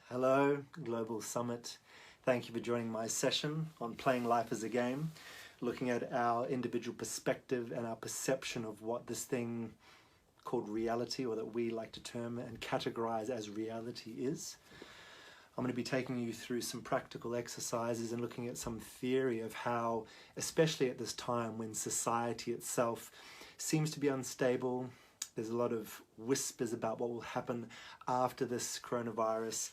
Hello, Global Summit. Thank you for joining my session on Playing Life as a Game, looking at our individual perspective and our perception of what this thing called reality, or that we like to term and categorize as reality, is. I'm going to be taking you through some practical exercises and looking at some theory of how, especially at this time when society itself seems to be unstable, there's a lot of whispers about what will happen after this coronavirus,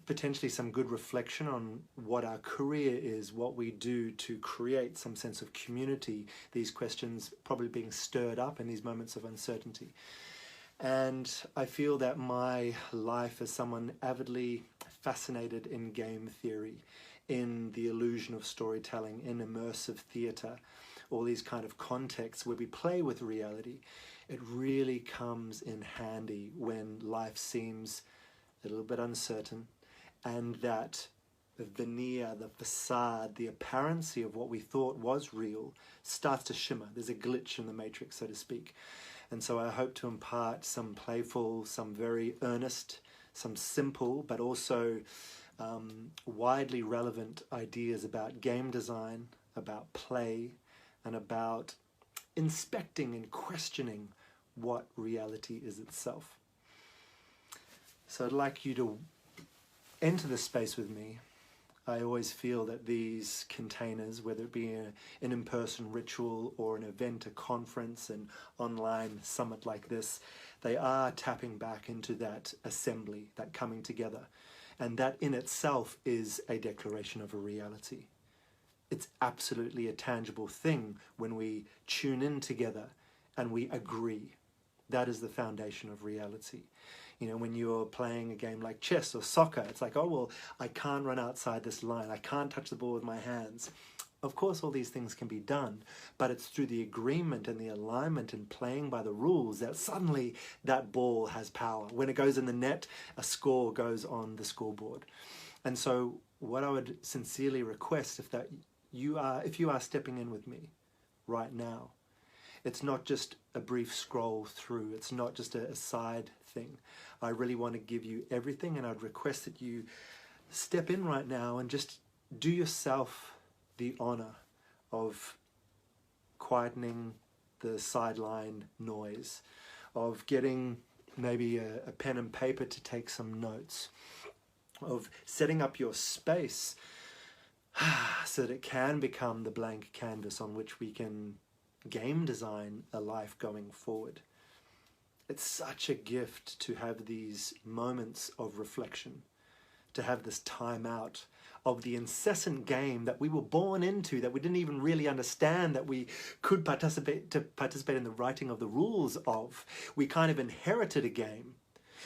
potentially some good reflection on what our career is, what we do to create some sense of community, these questions probably being stirred up in these moments of uncertainty. And I feel that my life as someone avidly fascinated in game theory, in the illusion of storytelling, in immersive theatre, all these kind of contexts where we play with reality, it really comes in handy when life seems a little bit uncertain, and that the veneer, the facade, the apparency of what we thought was real starts to shimmer. There's a glitch in the matrix, so to speak. And so I hope to impart some playful, some very earnest, some simple, but also widely relevant ideas about game design, about play, and about inspecting and questioning what reality is itself. So I'd like you to enter this space with me. I always feel that these containers, whether it be an in-person ritual or an event, a conference, an online summit like this, they are tapping back into that assembly, that coming together. And that in itself is a declaration of a reality. It's absolutely a tangible thing when we tune in together and we agree. That is the foundation of reality. You know, when you're playing a game like chess or soccer, it's like, oh, well, I can't run outside this line. I can't touch the ball with my hands. Of course, all these things can be done, but it's through the agreement and the alignment and playing by the rules that suddenly that ball has power. When it goes in the net, a score goes on the scoreboard. And so what I would sincerely request, if you are stepping in with me right now, it's not just a brief scroll through. It's not just a side thing. I really want to give you everything, and I'd request that you step in right now and just do yourself the honor of quietening the sideline noise, of getting maybe a pen and paper to take some notes, of setting up your space so that it can become the blank canvas on which we can game design a life going forward. It's such a gift to have these moments of reflection, to have this time out of the incessant game that we were born into, that we didn't even really understand that we could participate in the writing of the rules of. We kind of inherited a game.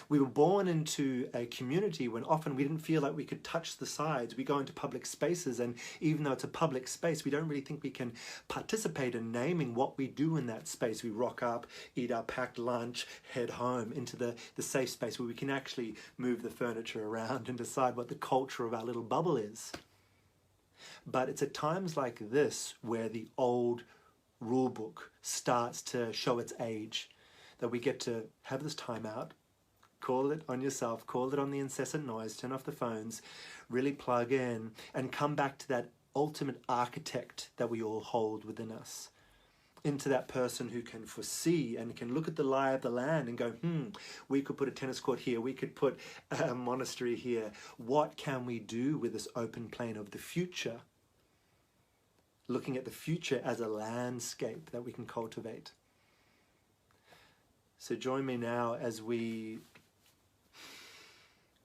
We were born into a community when often we didn't feel like we could touch the sides. We go into public spaces, and even though it's a public space, we don't really think we can participate in naming what we do in that space. We rock up, eat our packed lunch, head home into the safe space where we can actually move the furniture around and decide what the culture of our little bubble is. But it's at times like this where the old rule book starts to show its age, that we get to have this time out. Call it on yourself, call it on the incessant noise, turn off the phones, really plug in and come back to that ultimate architect that we all hold within us. Into that person who can foresee and can look at the lie of the land and go, we could put a tennis court here, we could put a monastery here. What can we do with this open plane of the future? Looking at the future as a landscape that we can cultivate. So join me now as we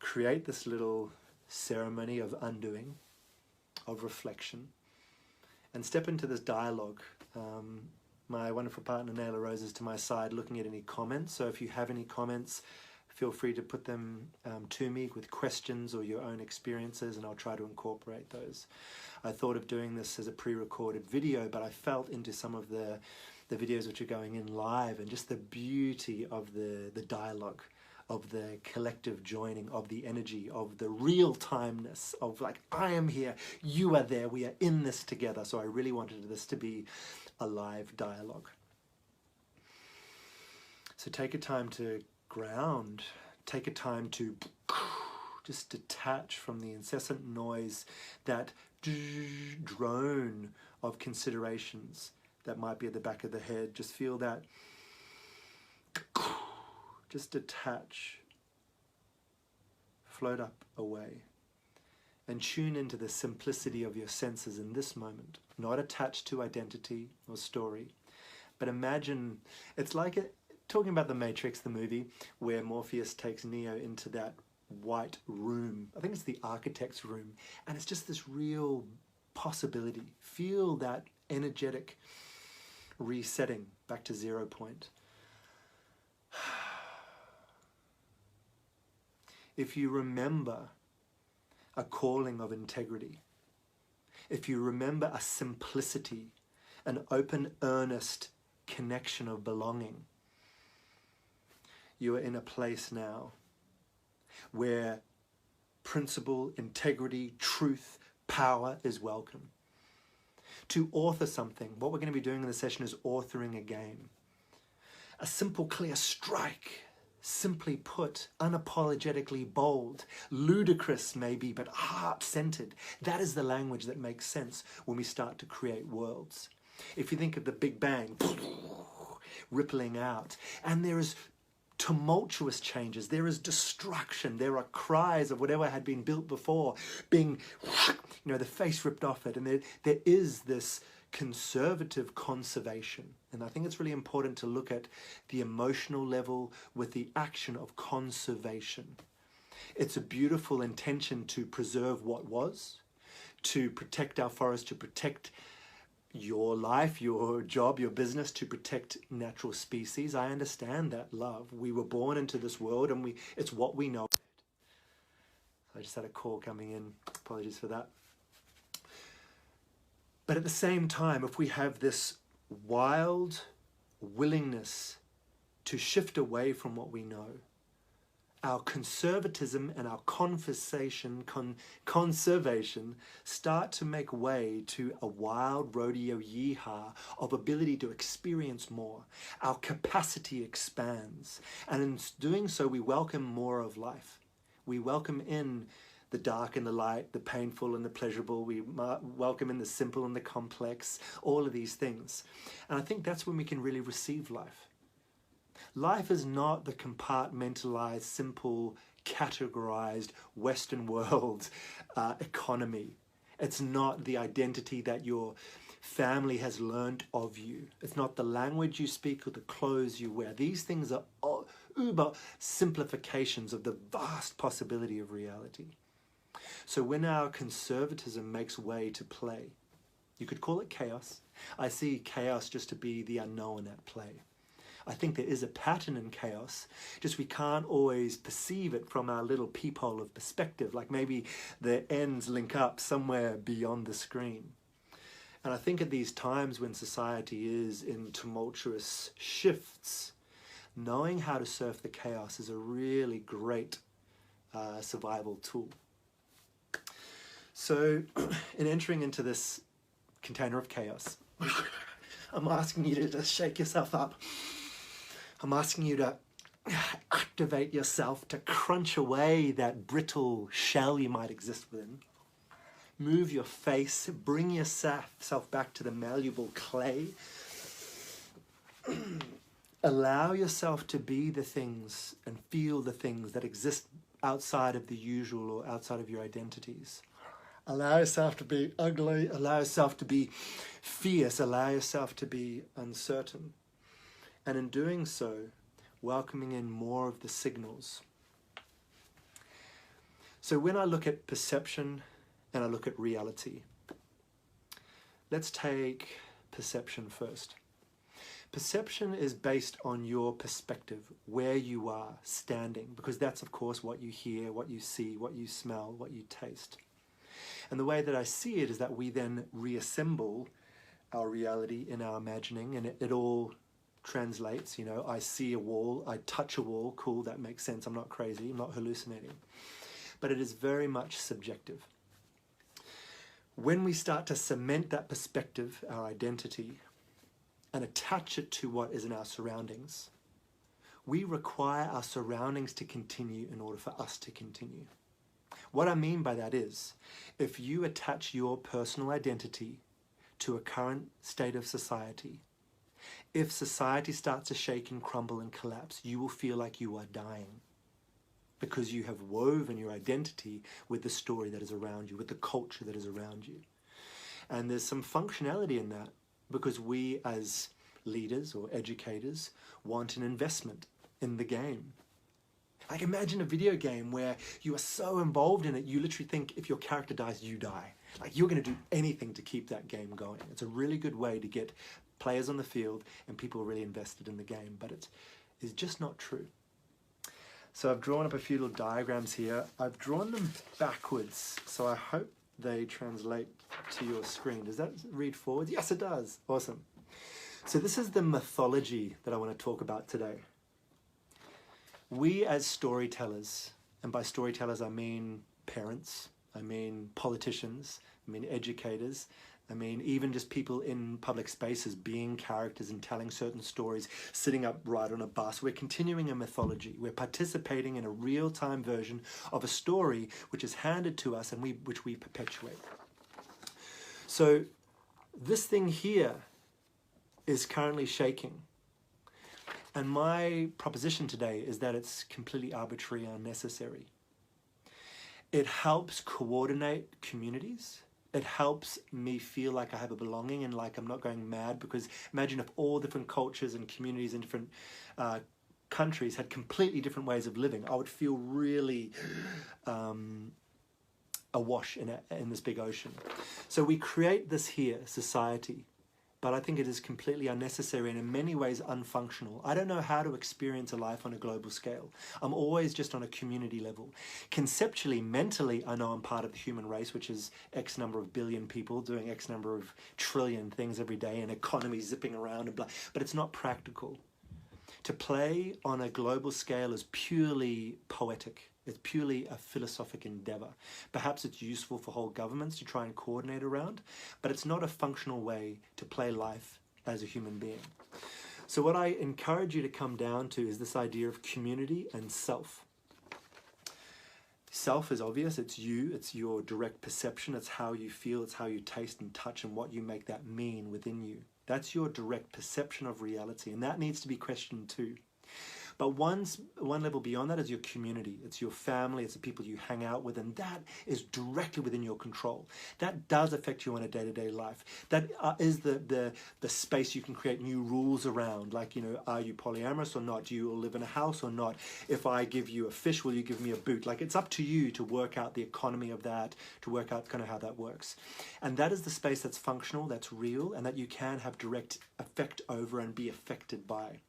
create this little ceremony of undoing, of reflection, and step into this dialogue. My wonderful partner Naila Rose is to my side looking at any comments, so if you have any comments, feel free to put them to me with questions or your own experiences, and I'll try to incorporate those. I thought of doing this as a pre-recorded video, but I felt into some of the videos which are going in live, and just the beauty of the dialogue, of the collective joining, of the energy, of the real-timeness, of like, I am here, you are there, we are in this together. So I really wanted this to be a live dialogue. So take a time to ground, take a time to Just detach from the incessant noise, that drone of considerations that might be at the back of the head. Just feel that. Just detach. Float up away. And tune into the simplicity of your senses in this moment. Not attached to identity or story. But imagine, it's like talking about The Matrix, the movie, where Morpheus takes Neo into that white room. I think it's the architect's room. And it's just this real possibility. Feel that energetic resetting back to 0 point. If you remember a calling of integrity, if you remember a simplicity, an open, earnest connection of belonging, you are in a place now where principle, integrity, truth, power is welcome. To author something, what we're going to be doing in the session is authoring a game. A simple, clear strike, simply put, unapologetically bold, ludicrous maybe, but heart-centered. That is the language that makes sense when we start to create worlds. If you think of the Big Bang, rippling out, and there is tumultuous changes, there is destruction, there are cries of whatever had been built before being, the face ripped off it, and there is this conservative conservation. And I think it's really important to look at the emotional level with the action of conservation. It's a beautiful intention to preserve what was, to protect our forest, to protect your life, your job, your business, to protect natural species. I understand that love. We were born into this world and it's what we know. I just had a call coming in. Apologies for that. But at the same time, if we have this wild willingness to shift away from what we know, our conservatism and our conservation start to make way to a wild rodeo yeehaw of ability to experience more. Our capacity expands. And in doing so, we welcome more of life. We welcome in the dark and the light, the painful and the pleasurable. We welcome in the simple and the complex, all of these things. And I think that's when we can really receive life. Life is not the compartmentalized, simple, categorized Western world economy. It's not the identity that your family has learned of you. It's not the language you speak or the clothes you wear. These things are uber simplifications of the vast possibility of reality. So when our conservatism makes way to play, you could call it chaos. I see chaos just to be the unknown at play. I think there is a pattern in chaos, just we can't always perceive it from our little peephole of perspective, like maybe the ends link up somewhere beyond the screen. And I think at these times when society is in tumultuous shifts, knowing how to surf the chaos is a really great survival tool. So in entering into this container of chaos, I'm asking you to just shake yourself up. I'm asking you to activate yourself, to crunch away that brittle shell you might exist within. Move your face, bring yourself back to the malleable clay. Allow yourself to be the things and feel the things that exist outside of the usual or outside of your identities. Allow yourself to be ugly, allow yourself to be fierce, allow yourself to be uncertain. And in doing so, welcoming in more of the signals. So when I look at perception and I look at reality, let's take perception first. Perception is based on your perspective, where you are standing, because that's of course what you hear, what you see, what you smell, what you taste. And the way that I see it is that we then reassemble our reality in our imagining, and it all translates. I see a wall, I touch a wall, cool, that makes sense, I'm not crazy, I'm not hallucinating. But it is very much subjective. When we start to cement that perspective, our identity, and attach it to what is in our surroundings, we require our surroundings to continue in order for us to continue. What I mean by that is, if you attach your personal identity to a current state of society, if society starts to shake and crumble and collapse, you will feel like you are dying, because you have woven your identity with the story that is around you, with the culture that is around you. And there's some functionality in that, because we as leaders or educators want an investment in the game. Like, imagine a video game where you are so involved in it, you literally think if your character dies, you die. Like, you're going to do anything to keep that game going. It's a really good way to get players on the field and people really invested in the game, but it is just not true. So I've drawn up a few little diagrams here. I've drawn them backwards, so I hope they translate to your screen. Does that read forward? Yes, it does. Awesome. So this is the mythology that I want to talk about today. We as storytellers, and by storytellers I mean parents, I mean politicians, I mean educators, I mean even just people in public spaces being characters and telling certain stories, sitting upright on a bus. We're continuing a mythology. We're participating in a real-time version of a story which is handed to us and which we perpetuate. So this thing here is currently shaking. And my proposition today is that it's completely arbitrary and unnecessary. It helps coordinate communities. It helps me feel like I have a belonging and like I'm not going mad, because imagine if all different cultures and communities in different countries had completely different ways of living. I would feel really awash in this big ocean. So we create this here, society, but I think it is completely unnecessary and in many ways unfunctional. I don't know how to experience a life on a global scale. I'm always just on a community level. Conceptually, mentally, I know I'm part of the human race, which is X number of billion people doing X number of trillion things every day and economy zipping around and blah, but it's not practical. To play on a global scale is purely poetic. It's purely a philosophic endeavor. Perhaps it's useful for whole governments to try and coordinate around, but it's not a functional way to play life as a human being. So what I encourage you to come down to is this idea of community and self. Self is obvious, it's you, it's your direct perception, it's how you feel, it's how you taste and touch and what you make that mean within you. That's your direct perception of reality, and that needs to be questioned too. But one level beyond that is your community. It's your family, it's the people you hang out with, and that is directly within your control. That does affect you on a day-to-day life. That is the space you can create new rules around, like, you know, are you polyamorous or not? Do you live in a house or not? If I give you a fish, will you give me a boot? Like, it's up to you to work out the economy of that, to work out kind of how that works. And that is the space that's functional, that's real, and that you can have direct effect over and be affected by.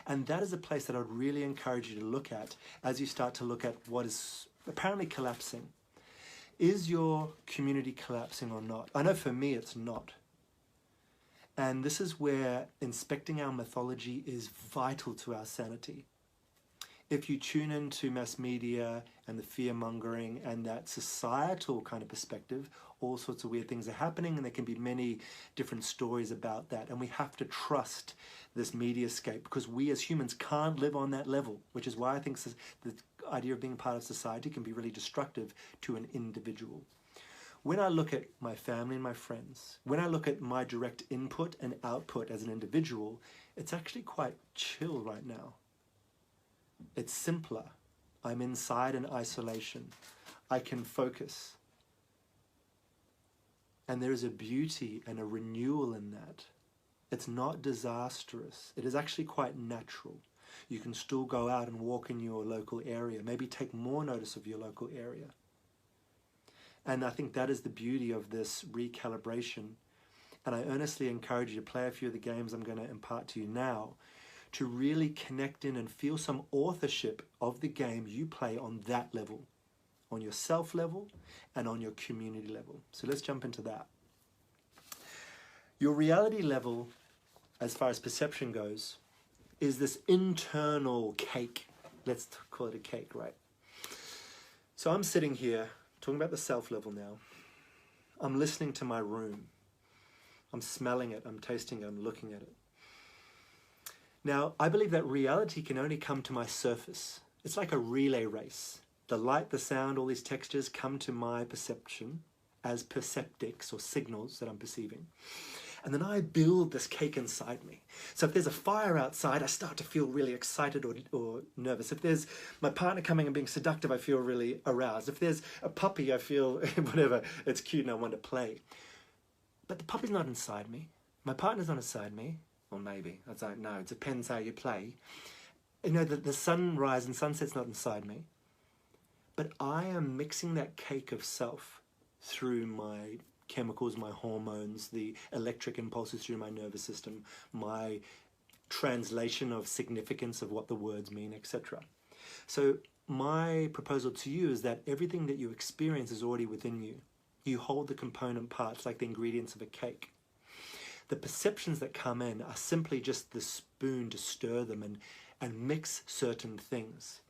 And that is a place that I would really encourage you to look at as you start to look at what is apparently collapsing. Is your community collapsing or not? I know for me it's not. And this is where inspecting our mythology is vital to our sanity. If you tune into mass media and the fear-mongering and that societal kind of perspective, all sorts of weird things are happening, and there can be many different stories about that. And we have to trust this mediascape, because we as humans can't live on that level, which is why I think the idea of being part of society can be really destructive to an individual. When I look at my family and my friends, when I look at my direct input and output as an individual, it's actually quite chill right now. It's simpler. I'm inside in isolation. I can focus. And there is a beauty and a renewal in that. It's not disastrous. It is actually quite natural. You can still go out and walk in your local area, maybe take more notice of your local area. And I think that is the beauty of this recalibration. And I earnestly encourage you to play a few of the games I'm going to impart to you now, to really connect in and feel some authorship of the game you play on that level, on your self level and on your community level. So let's jump into that. Your reality level, as far as perception goes, is this internal cake. Let's call it a cake, right? So I'm sitting here talking about the self level now. I'm listening to my room. I'm smelling it, I'm tasting it, I'm looking at it. Now, I believe that reality can only come to my surface. It's like a relay race. The light, the sound, all these textures come to my perception as perceptics or signals that I'm perceiving. And then I build this cake inside me. So if there's a fire outside, I start to feel really excited or nervous. If there's my partner coming and being seductive, I feel really aroused. If there's a puppy, I feel whatever, it's cute and I want to play. But the puppy's not inside me. My partner's not inside me. Well, maybe. I don't know. It depends how you play. You know, the sunrise and sunset's not inside me. But I am mixing that cake of self through my chemicals, my hormones, the electric impulses through my nervous system, my translation of significance of what the words mean, etc. So my proposal to you is that everything that you experience is already within you. You hold the component parts like the ingredients of a cake. The perceptions that come in are simply just the spoon to stir them and mix certain things.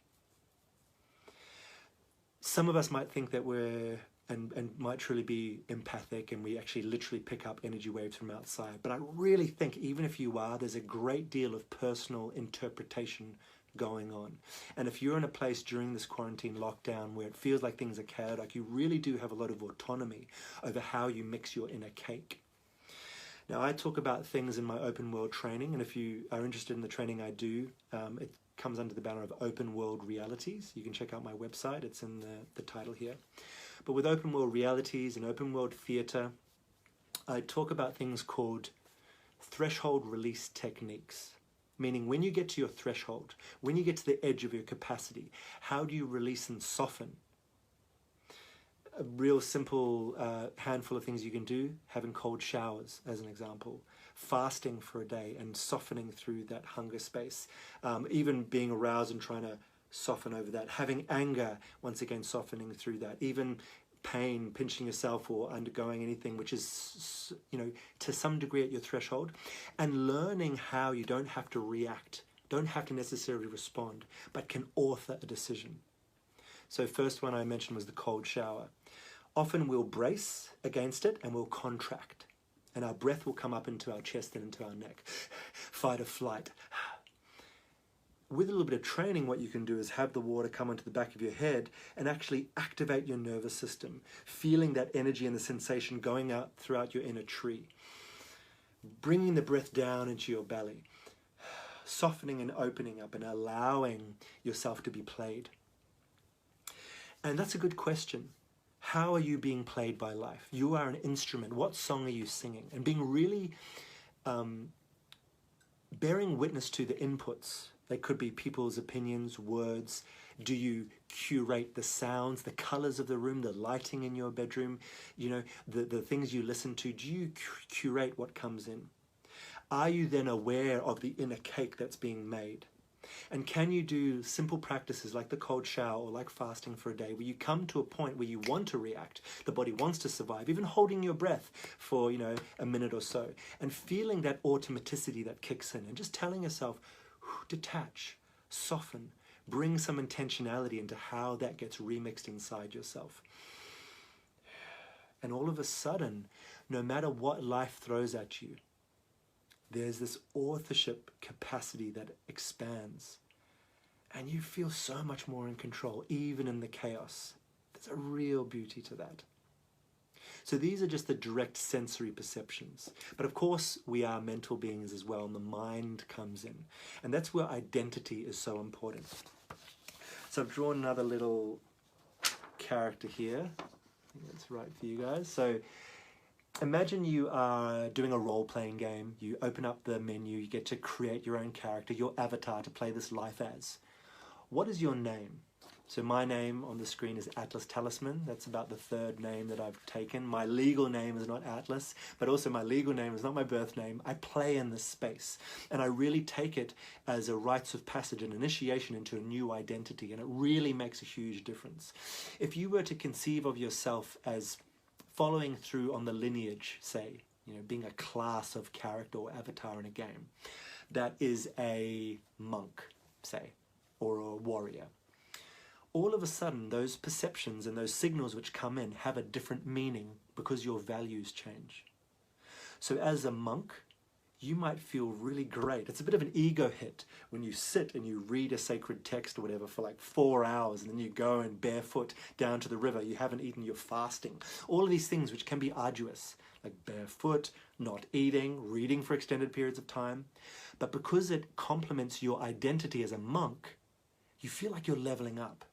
Some of us might think that we're and might truly be empathic and we actually literally pick up energy waves from outside. But I really think even if you are, there's a great deal of personal interpretation going on. And if you're in a place during this quarantine lockdown where it feels like things are chaotic, you really do have a lot of autonomy over how you mix your inner cake. Now, I talk about things in my open world training, and if you are interested in the training I do, it comes under the banner of Open World Realities. You can check out my website, it's in the title here. But with open world realities and open world theatre, I talk about things called threshold release techniques. Meaning when you get to your threshold, when you get to the edge of your capacity, how do you release and soften? A real simple handful of things you can do, having cold showers as an example, fasting for a day and softening through that hunger space, even being aroused and trying to soften over that, having anger, once again softening through that, even pain, pinching yourself or undergoing anything which is, you know, to some degree at your threshold, and learning how you don't have to react, don't have to necessarily respond, but can author a decision. So first one I mentioned was the cold shower. Often we'll brace against it and we'll contract, and our breath will come up into our chest and into our neck. Fight or flight. With a little bit of training, what you can do is have the water come onto the back of your head and actually activate your nervous system, feeling that energy and the sensation going out throughout your inner tree, bringing the breath down into your belly, softening and opening up and allowing yourself to be played. And that's a good question. How are you being played by life? You are an instrument. What song are you singing? And being really bearing witness to the inputs. They could be people's opinions, words. Do you curate the sounds, the colors of the room, the lighting in your bedroom, you know, the things you listen to? Do you curate what comes in? Are you then aware of the inner cake that's being made? And can you do simple practices like the cold shower or like fasting for a day where you come to a point where you want to react, the body wants to survive, even holding your breath for, you know, a minute or so, and feeling that automaticity that kicks in and just telling yourself, detach, soften, bring some intentionality into how that gets remixed inside yourself. And all of a sudden, no matter what life throws at you, there's this authorship capacity that expands. And you feel so much more in control, even in the chaos. There's a real beauty to that. So these are just the direct sensory perceptions. But of course, we are mental beings as well, and the mind comes in. And that's where identity is so important. So I've drawn another little character here. I think that's right for you guys. So imagine you are doing a role-playing game. You open up the menu, you get to create your own character, your avatar to play this life as. What is your name? So my name on the screen is Atlas Talisman. That's about the third name that I've taken. My legal name is not Atlas, but also my legal name is not my birth name. I play in this space, and I really take it as a rites of passage, an initiation into a new identity, and it really makes a huge difference. If you were to conceive of yourself as following through on the lineage, say, you know, being a class of character or avatar in a game, that is a monk, say, or a warrior. All of a sudden, those perceptions and those signals which come in have a different meaning because your values change. So as a monk, you might feel really great. It's a bit of an ego hit when you sit and you read a sacred text or whatever for like 4 hours, and then you go and barefoot down to the river. You haven't eaten, you're fasting. All of these things which can be arduous, like barefoot, not eating, reading for extended periods of time. But because it complements your identity as a monk, you feel like you're leveling up.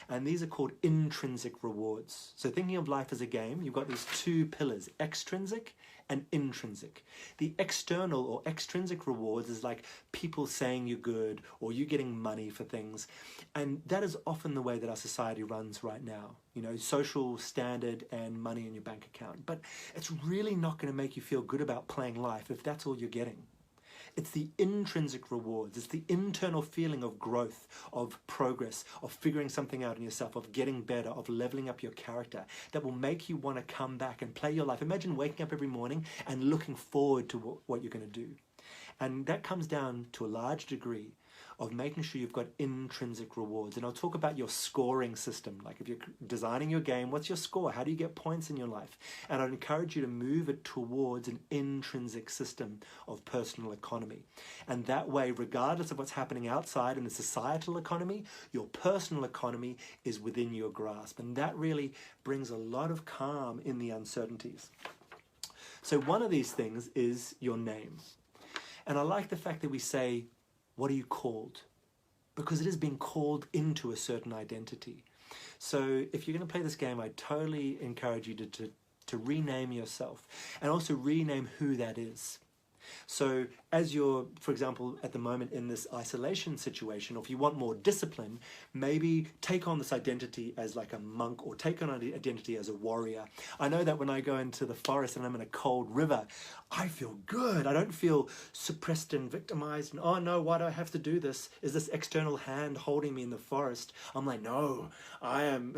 And these are called intrinsic rewards. So thinking of life as a game, you've got these two pillars, extrinsic and intrinsic. The external or extrinsic rewards is like people saying you're good or you getting money for things. And that is often the way that our society runs right now. You know, social standard and money in your bank account. But it's really not going to make you feel good about playing life if that's all you're getting. It's the intrinsic rewards. It's the internal feeling of growth, of progress, of figuring something out in yourself, of getting better, of leveling up your character that will make you want to come back and play your life. Imagine waking up every morning and looking forward to what you're going to do. And that comes down to a large degree of making sure you've got intrinsic rewards. And I'll talk about your scoring system. Like if you're designing your game, what's your score? How do you get points in your life? And I'd encourage you to move it towards an intrinsic system of personal economy. And that way, regardless of what's happening outside in the societal economy, your personal economy is within your grasp. And that really brings a lot of calm in the uncertainties. So one of these things is your name. And I like the fact that we say, what are you called? Because it is being called into a certain identity. So if you're going to play this game, I totally encourage you to rename yourself and also rename who that is. So as you're, for example, at the moment in this isolation situation, or if you want more discipline, maybe take on this identity as like a monk or take on an identity as a warrior. I know that when I go into the forest and I'm in a cold river, I feel good. I don't feel suppressed and victimized and, oh no, why do I have to do this? Is this external hand holding me in the forest? I'm like, no, I am,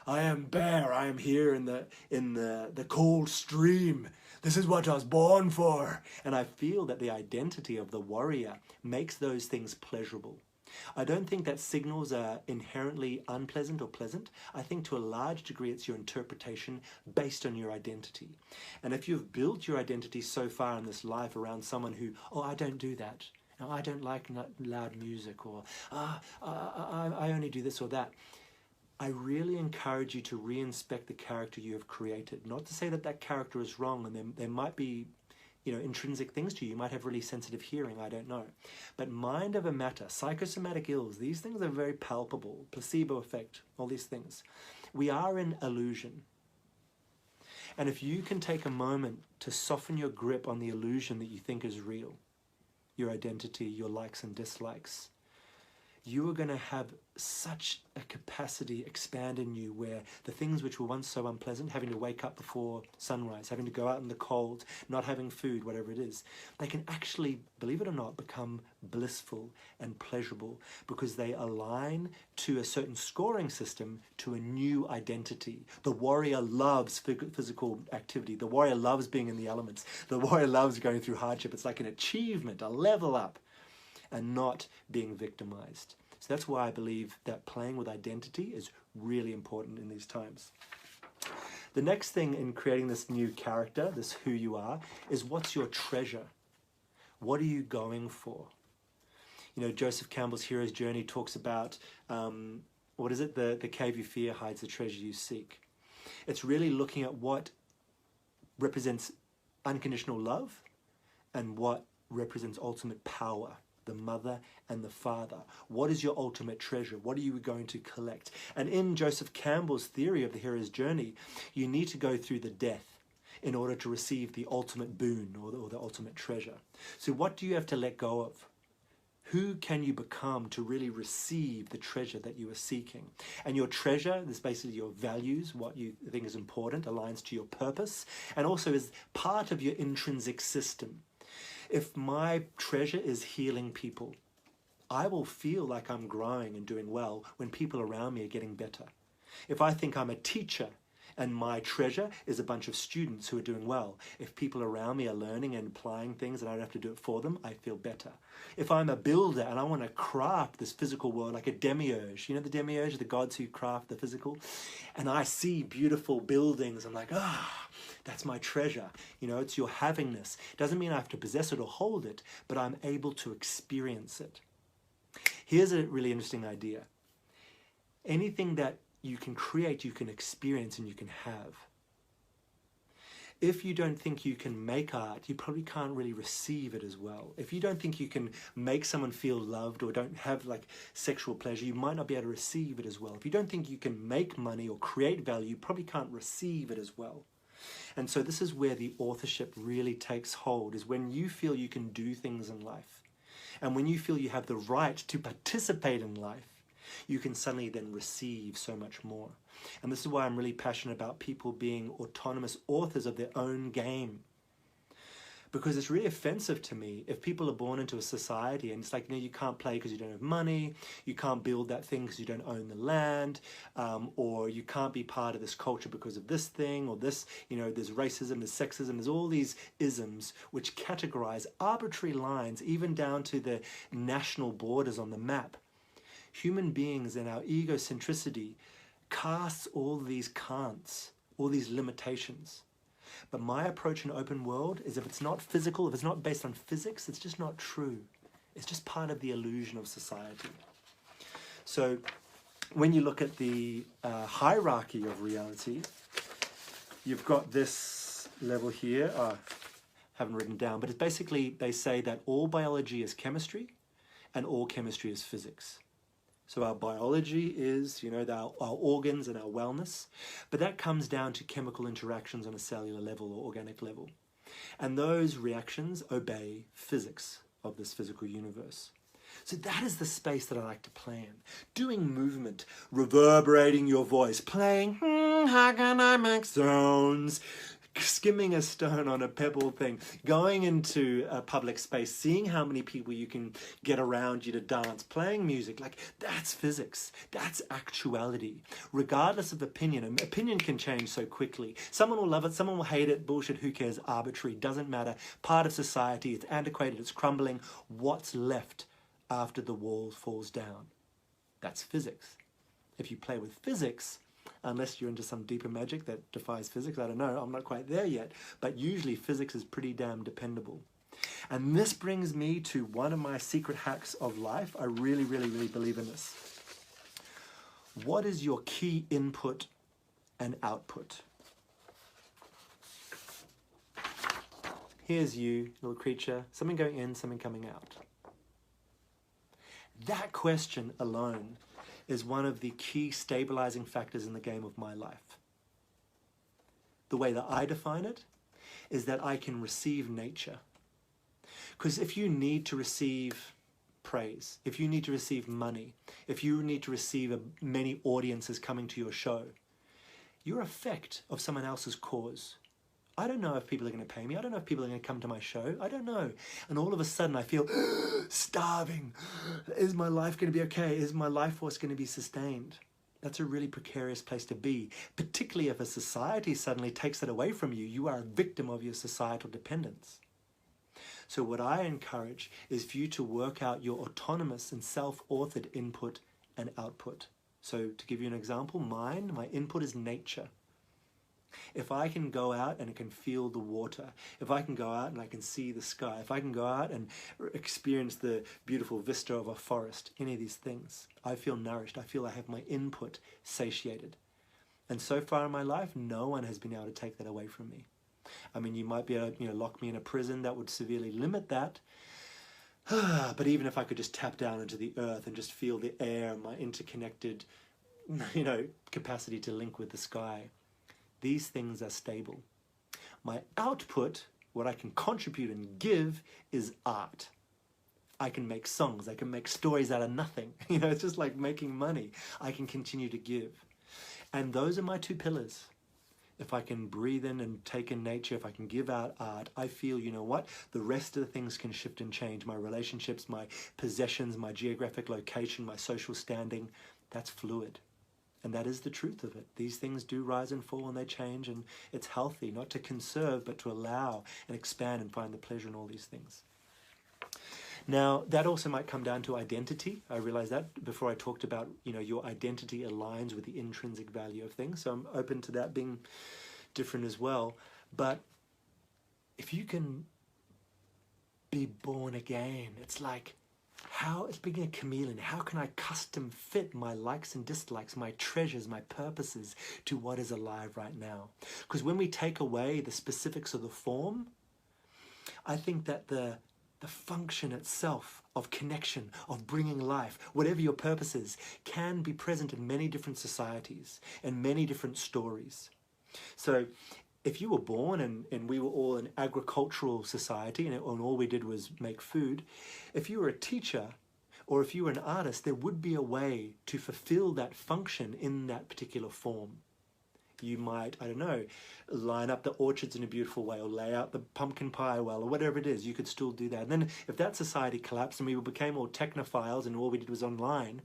I am bear. I am here in the cold stream. This is what I was born for. And I feel that the identity of the warrior makes those things pleasurable. I don't think that signals are inherently unpleasant or pleasant. I think to a large degree it's your interpretation based on your identity. And if you've built your identity so far in this life around someone who, oh, I don't do that. No, I don't like loud music, or I only do this or that. I really encourage you to re-inspect the character you have created. Not to say that that character is wrong, and there might be, intrinsic things to you. You might have really sensitive hearing, I don't know. But mind over matter, psychosomatic ills, these things are very palpable. Placebo effect, all these things. We are in illusion. And if you can take a moment to soften your grip on the illusion that you think is real, your identity, your likes and dislikes, you are going to have such a capacity expand in you where the things which were once so unpleasant, having to wake up before sunrise, having to go out in the cold, not having food, whatever it is, they can actually, believe it or not, become blissful and pleasurable because they align to a certain scoring system, to a new identity. The warrior loves physical activity. The warrior loves being in the elements. The warrior loves going through hardship. It's like an achievement, a level up, and not being victimized. So that's why I believe that playing with identity is really important in these times. The next thing in creating this new character, this who you are, is what's your treasure? What are you going for? Joseph Campbell's Hero's Journey talks about, the cave you fear hides the treasure you seek. It's really looking at what represents unconditional love and what represents ultimate power. The mother and the father. What is your ultimate treasure? What are you going to collect? And in Joseph Campbell's theory of the hero's journey, you need to go through the death in order to receive the ultimate boon or the ultimate treasure. So what do you have to let go of? Who can you become to really receive the treasure that you are seeking? And your treasure is basically your values, what you think is important, aligns to your purpose, and also is part of your intrinsic system. If my treasure is healing people, I will feel like I'm growing and doing well when people around me are getting better. If I think I'm a teacher And my treasure is a bunch of students who are doing well. If people around me are learning and applying things and I don't have to do it for them, I feel better. If I'm a builder and I want to craft this physical world like a demiurge, you know the demiurge, the gods who craft the physical, and I see beautiful buildings, I'm like, that's my treasure. You know, it's your havingness. It doesn't mean I have to possess it or hold it, but I'm able to experience it. Here's a really interesting idea. Anything that you can create, you can experience, and you can have. If you don't think you can make art, you probably can't really receive it as well. If you don't think you can make someone feel loved or don't have like sexual pleasure, you might not be able to receive it as well. If you don't think you can make money or create value, you probably can't receive it as well. And so this is where the authorship really takes hold, is when you feel you can do things in life. And when you feel you have the right to participate in life, you can suddenly then receive so much more. And this is why I'm really passionate about people being autonomous authors of their own game. Because it's really offensive to me if people are born into a society and it's like, you can't play because you don't have money, you can't build that thing because you don't own the land, or you can't be part of this culture because of this thing or this, there's racism, there's sexism, there's all these isms which categorize arbitrary lines, even down to the national borders on the map. Human beings and our egocentricity casts all these can'ts, all these limitations. But my approach in open world is if it's not physical, if it's not based on physics, it's just not true. It's just part of the illusion of society. So when you look at the hierarchy of reality, you've got this level here. I haven't written down, but it's basically, they say that all biology is chemistry and all chemistry is physics. So our biology is, our organs and our wellness, but that comes down to chemical interactions on a cellular level or organic level. And those reactions obey physics of this physical universe. So that is the space that I like to play in. Doing movement, reverberating your voice, playing, how can I make sounds? Skimming a stone on a pebble thing, going into a public space, seeing how many people you can get around you to dance, playing music, like that's physics, that's actuality. Regardless of opinion, and opinion can change so quickly. Someone will love it, someone will hate it, bullshit, who cares, arbitrary, doesn't matter, part of society, it's antiquated, it's crumbling. What's left after the wall falls down? That's physics. If you play with physics, unless you're into some deeper magic that defies physics, I don't know, I'm not quite there yet, but usually physics is pretty damn dependable. And this brings me to one of my secret hacks of life. I really, really, really believe in this. What is your key input and output? Here's you, little creature, something going in, something coming out. That question alone is one of the key stabilizing factors in the game of my life. The way that I define it is that I can receive nature. Because if you need to receive praise, if you need to receive money, if you need to receive many audiences coming to your show, you're an effect of someone else's cause. I don't know if people are going to pay me. I don't know if people are going to come to my show. I don't know. And all of a sudden I feel starving. Is my life going to be okay? Is my life force going to be sustained? That's a really precarious place to be, particularly if a society suddenly takes that away from you. You are a victim of your societal dependence. So what I encourage is for you to work out your autonomous and self-authored input and output. So to give you an example, my input is nature. If I can go out and I can feel the water, if I can go out and I can see the sky, if I can go out and experience the beautiful vista of a forest, any of these things, I feel nourished. I feel I have my input satiated. And so far in my life, no one has been able to take that away from me. I mean, you might be able to, lock me in a prison that would severely limit that. But even if I could just tap down into the earth and just feel the air and my interconnected, capacity to link with the sky, these things are stable. My output, what I can contribute and give, is art. I can make songs. I can make stories out of nothing. It's just like making money. I can continue to give. And those are my two pillars. If I can breathe in and take in nature, if I can give out art, I feel, the rest of the things can shift and change. My relationships, my possessions, my geographic location, my social standing, that's fluid. And that is the truth of it. These things do rise and fall and they change, and it's healthy not to conserve but to allow and expand and find the pleasure in all these things. Now, that also might come down to identity. I realized that before I talked about, your identity aligns with the intrinsic value of things. So I'm open to that being different as well. But if you can be born again, it's like, it's being a chameleon. How can I custom fit my likes and dislikes, my treasures, my purposes to what is alive right now? Because when we take away the specifics of the form, I think that the function itself of connection, of bringing life, whatever your purpose is, can be present in many different societies and many different stories. So if you were born and we were all an agricultural society and all we did was make food, if you were a teacher or if you were an artist, there would be a way to fulfill that function in that particular form. You might, line up the orchards in a beautiful way or lay out the pumpkin pie well or whatever it is. You could still do that. And then if that society collapsed and we became all technophiles and all we did was online,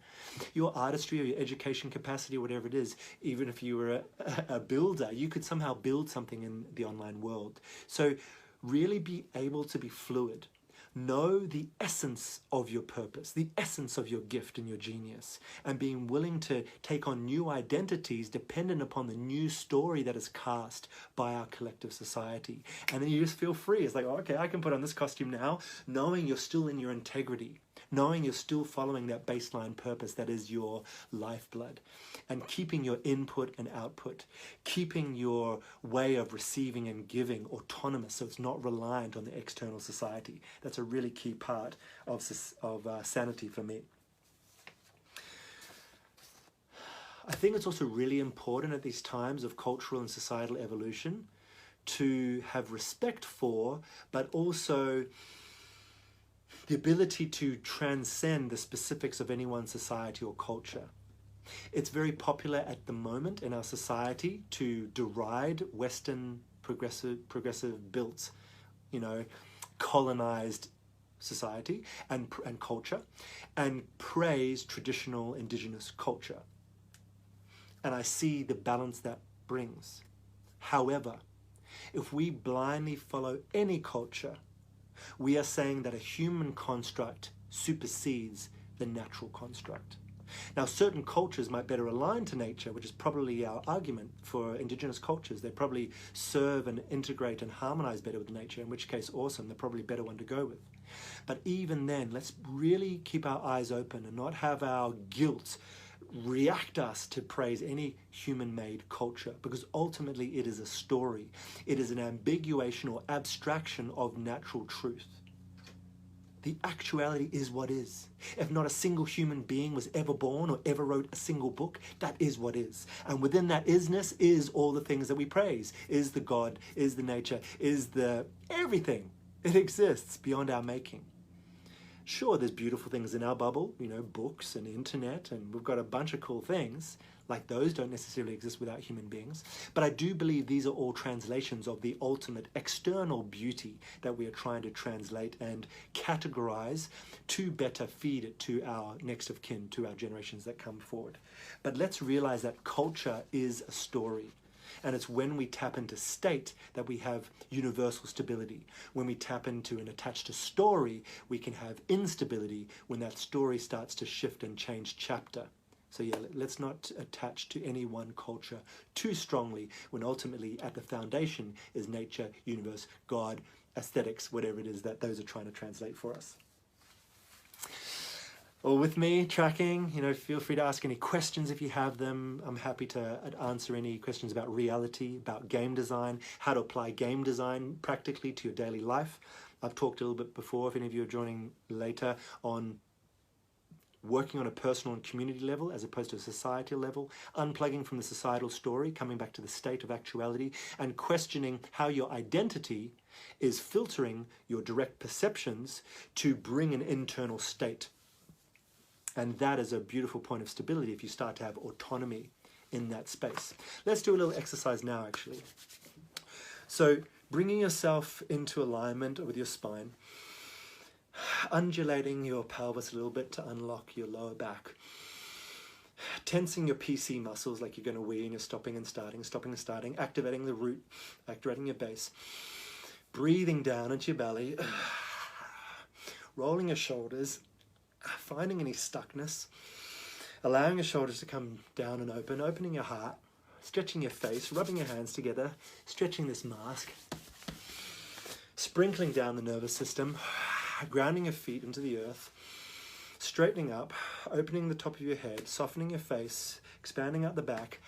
your artistry or your education capacity or whatever it is, even if you were a builder, you could somehow build something in the online world. So really be able to be fluid. Know the essence of your purpose, the essence of your gift and your genius, and being willing to take on new identities dependent upon the new story that is cast by our collective society. And then you just feel free. It's like, okay, I can put on this costume now, knowing you're still in your integrity, knowing you're still following that baseline purpose that is your lifeblood, and keeping your input and output, keeping your way of receiving and giving autonomous so it's not reliant on the external society. That's a really key part of sanity for me. I think it's also really important at these times of cultural and societal evolution to have respect for, but also the ability to transcend the specifics of any one society or culture. It's very popular at the moment in our society to deride Western progressive built, colonized society and culture, and praise traditional indigenous culture. And I see the balance that brings. However, if we blindly follow any culture, we are saying that a human construct supersedes the natural construct. Now, certain cultures might better align to nature, which is probably our argument for indigenous cultures. They probably serve and integrate and harmonize better with nature, in which case, awesome, they're probably a better one to go with. But even then, let's really keep our eyes open and not have our guilt react us to praise any human-made culture, because ultimately it is a story. It is an ambiguation or abstraction of natural truth. The actuality is what is. If not a single human being was ever born or ever wrote a single book, that is what is. And within that isness is all the things that we praise. Is the God, is the nature, is the everything. It exists beyond our making. Sure, there's beautiful things in our bubble, books and internet, and we've got a bunch of cool things. Like those don't necessarily exist without human beings. But I do believe these are all translations of the ultimate external beauty that we are trying to translate and categorize to better feed it to our next of kin, to our generations that come forward. But let's realize that culture is a story. And it's when we tap into state that we have universal stability. When we tap into and attach to story, we can have instability when that story starts to shift and change chapter. So yeah, let's not attach to any one culture too strongly when ultimately at the foundation is nature, universe, God, aesthetics, whatever it is that those are trying to translate for us. Or with me, tracking, feel free to ask any questions if you have them. I'm happy to answer any questions about reality, about game design, how to apply game design practically to your daily life. I've talked a little bit before, if any of you are joining later, on working on a personal and community level as opposed to a societal level, unplugging from the societal story, coming back to the state of actuality, and questioning how your identity is filtering your direct perceptions to bring an internal state. And that is a beautiful point of stability if you start to have autonomy in that space. Let's do a little exercise now, actually. So bringing yourself into alignment with your spine, undulating your pelvis a little bit to unlock your lower back. Tensing your PC muscles like you're going to wee, and you're stopping and starting, activating the root, activating your base. Breathing down into your belly, rolling your shoulders, finding any stuckness, allowing your shoulders to come down and open, opening your heart, stretching your face, rubbing your hands together, stretching this mask, sprinkling down the nervous system, grounding your feet into the earth, straightening up, opening the top of your head, softening your face, expanding out the back,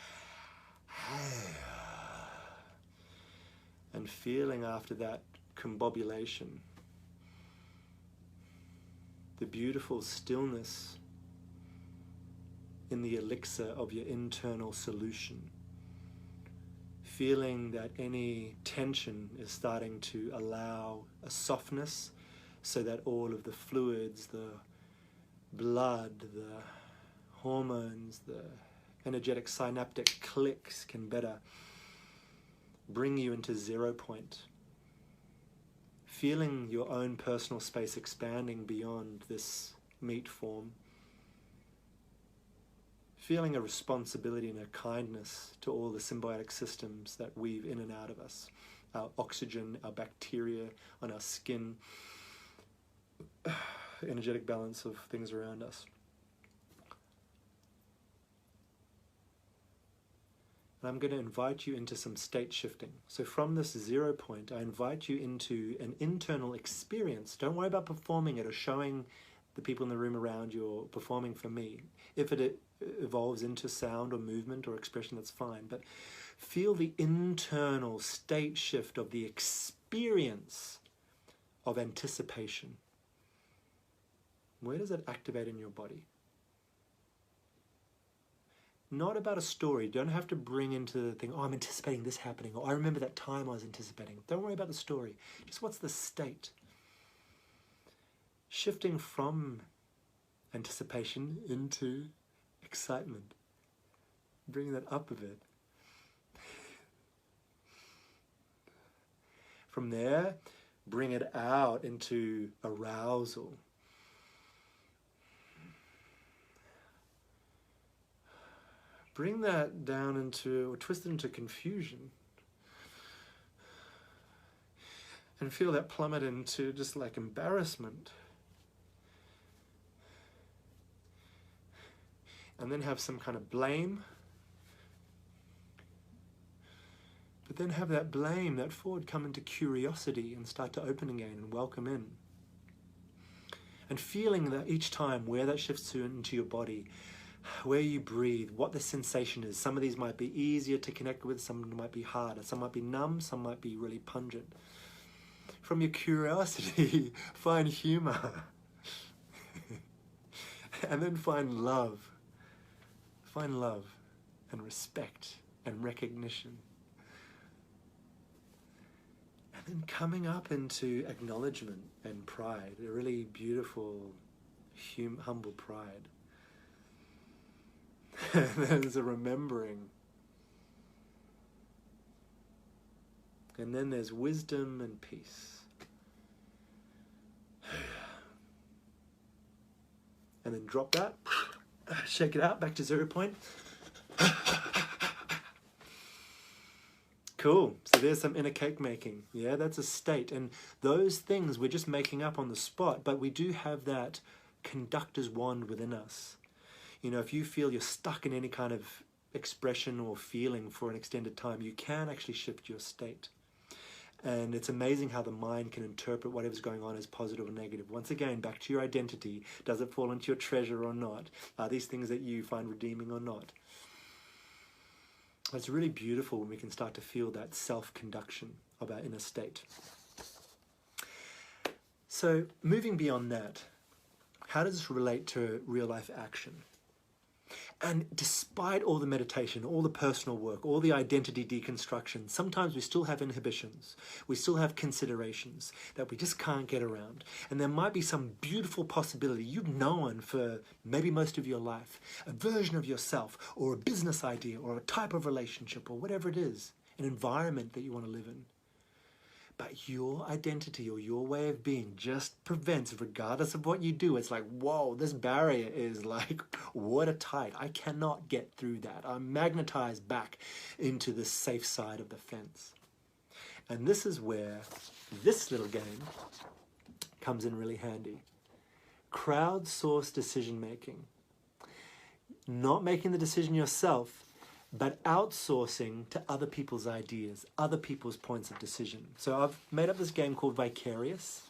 and feeling after that combobulation the beautiful stillness in the elixir of your internal solution. Feeling that any tension is starting to allow a softness so that all of the fluids, the blood, the hormones, the energetic synaptic clicks can better bring you into 0 point. Feeling your own personal space expanding beyond this meat form. Feeling a responsibility and a kindness to all the symbiotic systems that weave in and out of us. Our oxygen, our bacteria on our skin, energetic balance of things around us. And I'm going to invite you into some state shifting. So from this 0 point, I invite you into an internal experience. Don't worry about performing it or showing the people in the room around you or performing for me. If it evolves into sound or movement or expression, that's fine. But feel the internal state shift of the experience of anticipation. Where does it activate in your body? Not about a story. Don't have to bring into the thing, oh, I'm anticipating this happening, or I remember that time I was anticipating. Don't worry about the story. Just what's the state? Shifting from anticipation into excitement. Bringing that up a bit. From there, bring it out into arousal. Bring that down into, or twist it into confusion. And feel that plummet into just like embarrassment. And then have some kind of blame. But then have that blame, that forward come into curiosity and start to open again and welcome in. And feeling that each time where that shifts into your body, where you breathe, what the sensation is. Some of these might be easier to connect with, some might be harder. Some might be numb, some might be really pungent. From your curiosity, find humor. And then find love. Find love and respect and recognition. And then coming up into acknowledgement and pride, a really beautiful, humble pride. There's a remembering. And then there's wisdom and peace. And then drop that. Shake it out, back to 0 point. Cool. So there's some inner cake making. Yeah, that's a state. And those things we're just making up on the spot, but we do have that conductor's wand within us. You know, if you feel you're stuck in any kind of expression or feeling for an extended time, you can actually shift your state. And it's amazing how the mind can interpret whatever's going on as positive or negative. Once again, back to your identity. Does it fall into your treasure or not? Are these things that you find redeeming or not? It's really beautiful when we can start to feel that self-conduction of our inner state. So moving beyond that, how does this relate to real-life action? And despite all the meditation, all the personal work, all the identity deconstruction, sometimes we still have inhibitions. We still have considerations that we just can't get around. And there might be some beautiful possibility you've known for maybe most of your life, a version of yourself, or a business idea, or a type of relationship, or whatever it is, an environment that you want to live in. but your identity or your way of being just prevents, regardless of what you do. It's like, whoa, this barrier is like watertight. I cannot get through that. I'm magnetized back into the safe side of the fence. And this is where this little game comes in really handy. Crowdsourced decision making. Not making the decision yourself, but outsourcing to other people's ideas, other people's points of decision. So I've made up this game called Vicarious.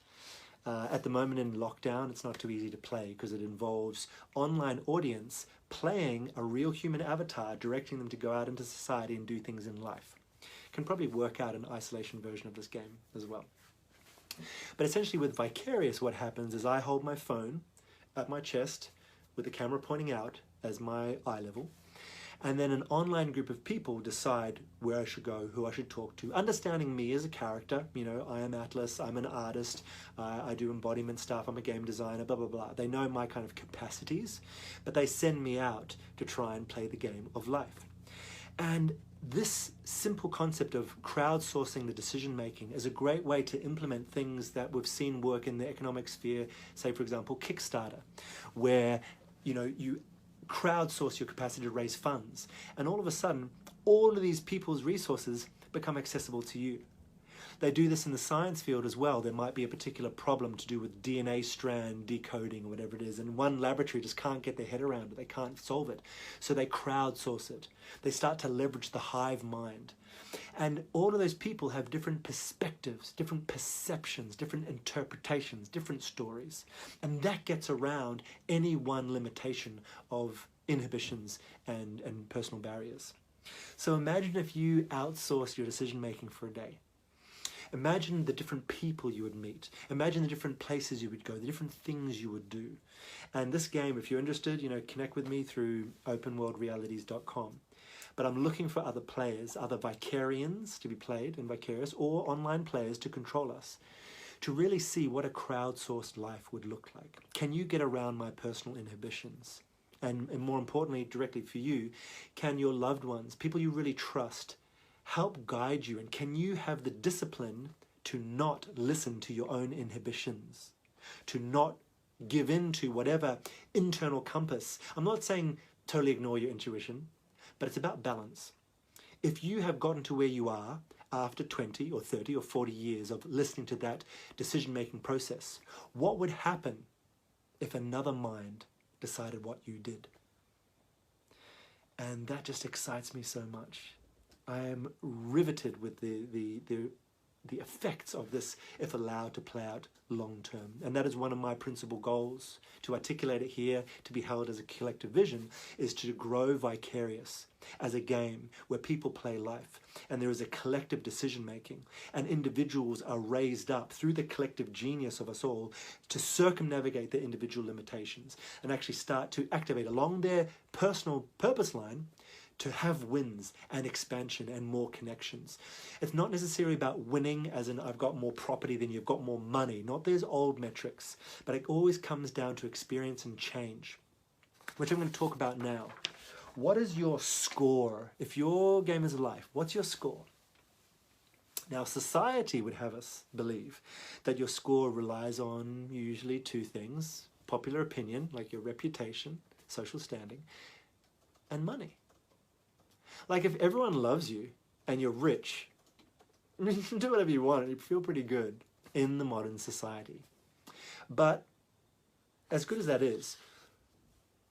At the moment in lockdown, it's not too easy to play because it involves online audience playing a real human avatar, directing them to go out into society and do things in life. Can probably work out an isolation version of this game as well. But essentially with Vicarious, what happens is I hold my phone at my chest with the camera pointing out as my eye level, and then an online group of people decide where I should go, who I should talk to, understanding me as a character. You know, I am Atlas, I'm an artist, I do embodiment stuff, I'm a game designer, blah, blah, blah. They know my kind of capacities, but they send me out to try and play the game of life. And this simple concept of crowdsourcing the decision-making is a great way to implement things that we've seen work in the economic sphere, say, for example, Kickstarter, where, you know, you crowdsource your capacity to raise funds. And all of a sudden, all of these people's resources become accessible to you. They do this in the science field as well. There might be a particular problem to do with DNA strand decoding or whatever it is, and one laboratory just can't get their head around it. They can't solve it. So they crowdsource it. They start to leverage the hive mind. And all of those people have different perspectives, different perceptions, different interpretations, different stories. And that gets around any one limitation of inhibitions and personal barriers. So imagine if you outsourced your decision making for a day. Imagine the different people you would meet. Imagine the different places you would go, the different things you would do. And this game, if you're interested, you know, connect with me through openworldrealities.com. But I'm looking for other players, other Vicarians to be played in Vicarious, or online players to control us, to really see what a crowdsourced life would look like. Can you get around my personal inhibitions? And more importantly, directly for you, can your loved ones, people you really trust, help guide you? And can you have the discipline to not listen to your own inhibitions, to not give in to whatever internal compass? I'm not saying totally ignore your intuition, but it's about balance. If you have gotten to where you are after 20 or 30 or 40 years of listening to that decision-making process, what would happen if another mind decided what you did? And that just excites me so much. I am riveted with the effects of this if allowed to play out long term. And that is one of my principal goals, to articulate it here, to be held as a collective vision, is to grow Vicarious as a game where people play life and there is a collective decision making and individuals are raised up through the collective genius of us all to circumnavigate their individual limitations and actually start to activate along their personal purpose line to have wins and expansion and more connections. It's not necessarily about winning as in I've got more property than you've got more money, not those old metrics, but it always comes down to experience and change, which I'm going to talk about now. What is your score? If your game is life, what's your score? Now, society would have us believe that your score relies on usually two things: popular opinion, like your reputation, social standing, and money. Like if everyone loves you and you're rich, I mean, you can do whatever you want and you feel pretty good in the modern society. But as good as that is,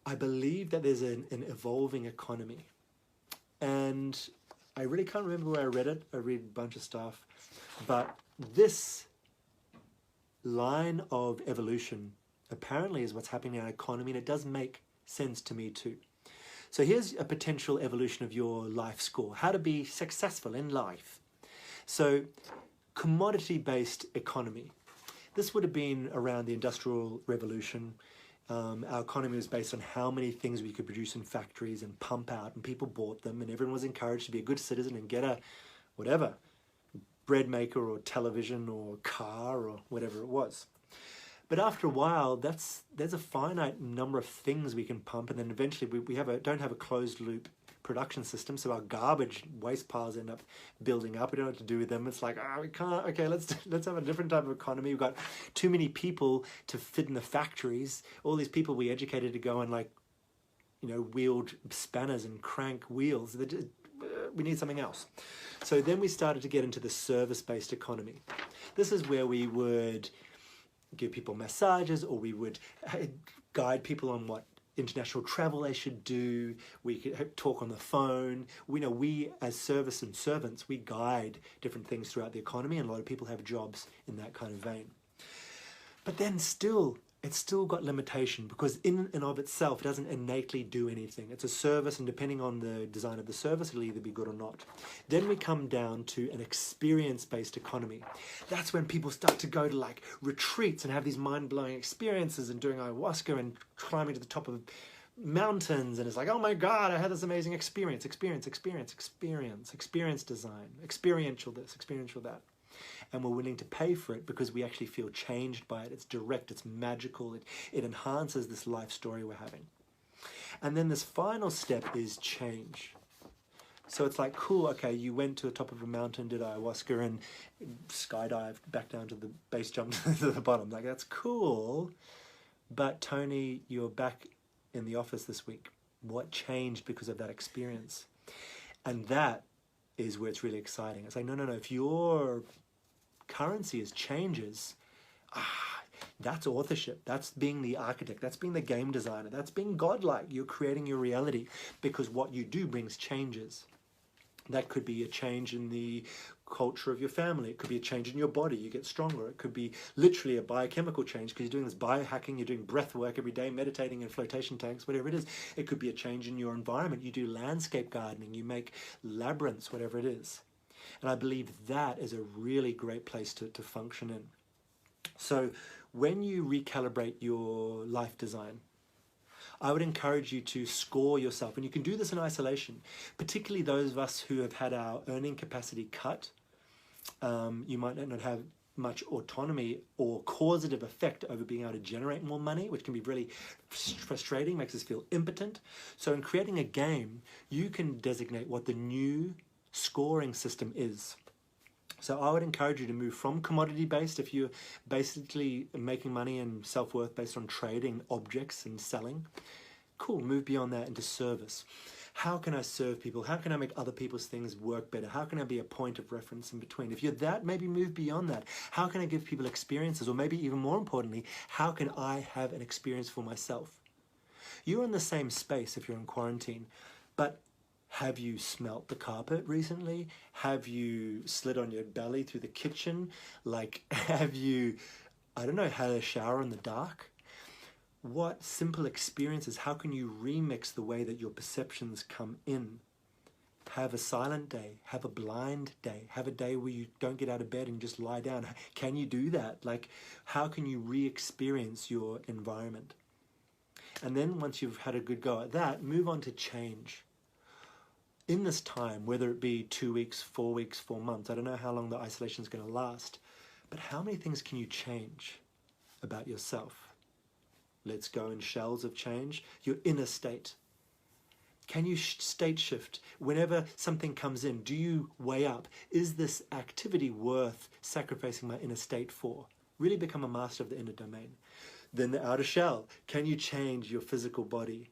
I believe that there's an evolving economy. And I really can't remember where I read it. I read a bunch of stuff. But this line of evolution apparently is what's happening in our economy, and it does make sense to me too. So here's a potential evolution of your life score, how to be successful in life. So commodity-based economy. This would have been around the Industrial Revolution. Our economy was based on how many things we could produce in factories and pump out, and people bought them, and everyone was encouraged to be a good citizen and get a, whatever, bread maker or television or car or whatever it was. But after a while, there's a finite number of things we can pump, and then eventually we don't have a closed loop production system. So our garbage waste piles end up building up. We don't know what to do with them. It's like, we can't, okay, let's have a different type of economy. We've got too many people to fit in the factories. All these people we educated to go and wield spanners and crank wheels. We need something else. So then we started to get into the service-based economy. This is where we would give people massages, or we would guide people on what international travel they should do. We could talk on the phone. We as service and servants, we guide different things throughout the economy, and a lot of people have jobs in that kind of vein. But then it's still got limitation, because in and of itself, it doesn't innately do anything. It's a service, and depending on the design of the service, it'll either be good or not. Then we come down to an experience-based economy. That's when people start to go to retreats and have these mind-blowing experiences and doing ayahuasca and climbing to the top of mountains. And it's like, oh my God, I had this amazing experience design, experiential this, experiential that. And we're willing to pay for it because we actually feel changed by it. It's direct, it's magical, it enhances this life story we're having. And then this final step is change. So it's like, cool, okay, you went to the top of a mountain, did ayahuasca, and skydived back down to the base jump to the bottom. Like, that's cool. But Tony, you're back in the office this week. What changed because of that experience? And that is where it's really exciting. It's like, no, if your currency is changes, that's authorship. That's being the architect. That's being the game designer. That's being godlike. You're creating your reality, because what you do brings changes. That could be a change in the culture of your family. It could be a change in your body. You get stronger. It could be literally a biochemical change because you're doing this biohacking, you're doing breath work every day, meditating in flotation tanks, whatever it is. It could be a change in your environment. You do landscape gardening, you make labyrinths, whatever it is. And I believe that is a really great place to function in. So when you recalibrate your life design, I would encourage you to score yourself. And you can do this in isolation, particularly those of us who have had our earning capacity cut. You might not have much autonomy or causative effect over being able to generate more money, which can be really frustrating, makes us feel impotent. So in creating a game, you can designate what the new scoring system is. So I would encourage you to move from commodity-based, if you're basically making money and self-worth based on trading objects and selling. Cool, move beyond that into service. How can I serve people? How can I make other people's things work better? How can I be a point of reference in between? If you're that, maybe move beyond that. How can I give people experiences? Or maybe even more importantly, how can I have an experience for myself? You're in the same space if you're in quarantine, but have you smelt the carpet recently? Have you slid on your belly through the kitchen? Have you, had a shower in the dark? What simple experiences, how can you remix the way that your perceptions come in? Have a silent day, have a blind day, have a day where you don't get out of bed and just lie down. Can you do that? How can you re-experience your environment? And then once you've had a good go at that, move on to change. In this time, whether it be 2 weeks, 4 weeks, 4 months, I don't know how long the isolation is going to last, but how many things can you change about yourself? Let's go in shells of change. Your inner state. Can you state shift? Whenever something comes in, do you weigh up, is this activity worth sacrificing my inner state for? Really become a master of the inner domain. Then the outer shell. Can you change your physical body?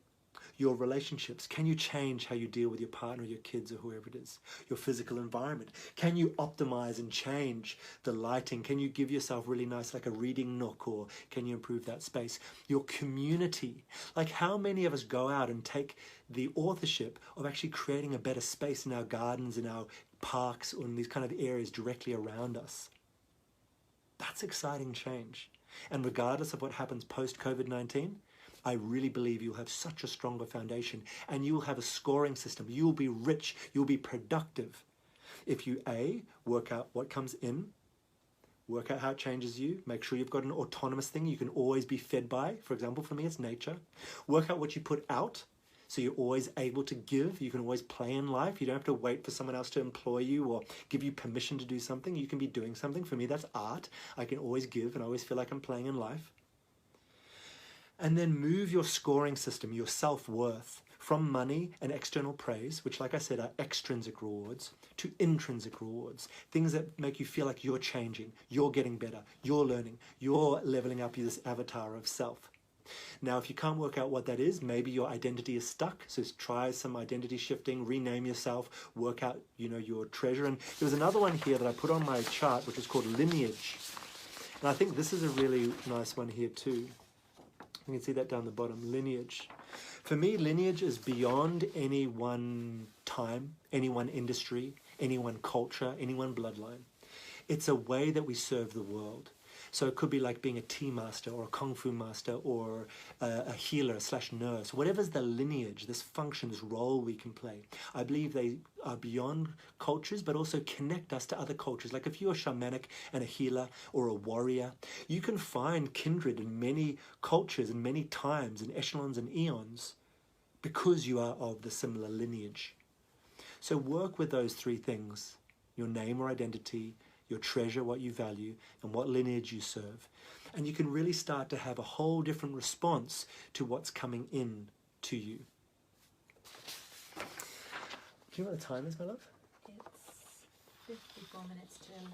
Your relationships. Can you change how you deal with your partner, your kids, or whoever it is? Your physical environment. Can you optimize and change the lighting? Can you give yourself really nice, like a reading nook, or can you improve that space? Your community. How many of us go out and take the authorship of actually creating a better space in our gardens, in our parks, or in these kind of areas directly around us? That's exciting change. And regardless of what happens post-COVID-19, I really believe you'll have such a stronger foundation, and you will have a scoring system. You will be rich. You'll be productive. If you, A, work out what comes in, work out how it changes you, make sure you've got an autonomous thing you can always be fed by. For example, for me, it's nature. Work out what you put out, so you're always able to give. You can always play in life. You don't have to wait for someone else to employ you or give you permission to do something. You can be doing something. For me, that's art. I can always give, and I always feel like I'm playing in life. And then move your scoring system, your self-worth, from money and external praise, which, like I said, are extrinsic rewards, to intrinsic rewards, things that make you feel like you're changing, you're getting better, you're learning, you're leveling up this avatar of self. Now, if you can't work out what that is, maybe your identity is stuck. So try some identity shifting, rename yourself, work out, your treasure. And there was another one here that I put on my chart, which is called lineage. And I think this is a really nice one here too. You can see that down the bottom, lineage. For me, lineage is beyond any one time, any one industry, any one culture, any one bloodline. It's a way that we serve the world. So it could be like being a tea master or a kung fu master or a healer/nurse, whatever's the lineage, this function, this role we can play. I believe they are beyond cultures, but also connect us to other cultures. Like if you're a shamanic and a healer or a warrior, you can find kindred in many cultures and many times and echelons and eons because you are of the similar lineage. So work with those three things, your name or identity, your treasure, what you value, and what lineage you serve. And you can really start to have a whole different response to what's coming in to you. Do you know what the time is, my love? It's 54 minutes to 11.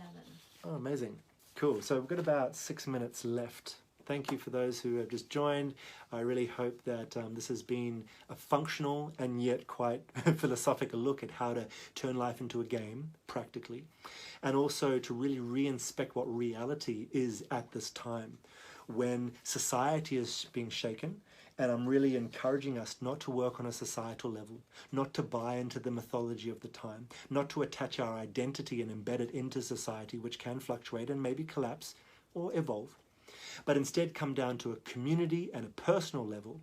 Oh, amazing. Cool. So we've got about 6 minutes left. Thank you for those who have just joined. I really hope that this has been a functional and yet quite philosophical look at how to turn life into a game, practically, and also to really re-inspect what reality is at this time when society is being shaken. And I'm really encouraging us not to work on a societal level, not to buy into the mythology of the time, not to attach our identity and embed it into society, which can fluctuate and maybe collapse or evolve, but instead come down to a community and a personal level